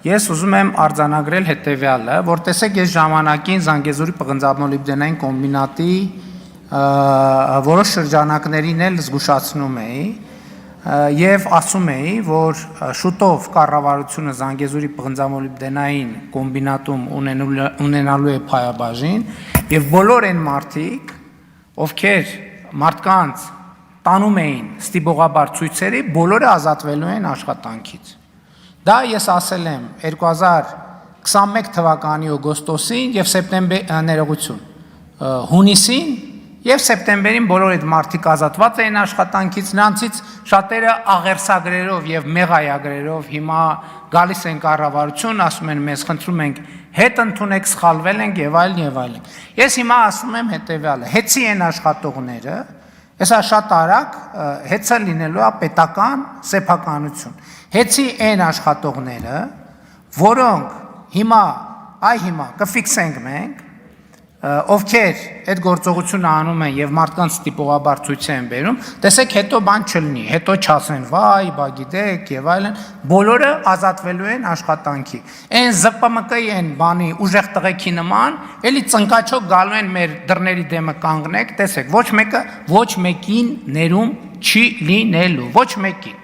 Ես ուզում եմ արձանագրել հետևյալը, որ տեսեք ես ժամանակին Զանգեզուրի պղնձամոլիբդենային կոմբինատի որոշ շրջանակներին էլ զգուշացնում էի եւ ասում էի, որ շուտով կառավարությունը Զանգեզուրի պղնձամոլիբդենային կոմբինատում ունենալու է փայաբաժին եւ բոլոր այն մարդիկ, ովքեր մարդկանց տանում էին ստիպողաբար ցույցերի, բոլորը ազատվելու են աշխատանքից։ Դա ես ասել եմ 2021 թվականի օգոստոսին եւ հունիսին եւ սեպտեմբերին բոլոր այդ մարդիկ ազատված էին աշխատանքից, նրանցից շատերը աղերսագրերով եւ մեղայագրերով հիմա գալիս են կառավարություն, ասում են մեզ խնդրում ենք հետ ընդունեք, սխալվել ենք եւ այլն եւ այլն։ Ես հիմա ասում եմ հետեւյալը. հեցի են աշխատողները, հեսա շատ արագ հեցը լինելու է պետական սեփականություն։ Հեցի են աշխատողները, որոնք հիմա կֆիքսենք մենք, ովքեր այդ գործողությունը անում են եւ մարդկանց տիպողաբար ցույց են բերում, տեսեք հետո բան չլինի, հետո չասեն վայ, բա գիտեք եւ այլն, բոլորը ազատվելու են աշխատանքի։ Այն ԶՊՄԿ-ի են բանի ուժեղ տղեկի նման, էլի ծնկաչոք գալու են մեր դռների դեմը կանգնեք, տեսեք, ոչ մեկը ոչ մեկին ներում չի լինելու, ոչ մեկին։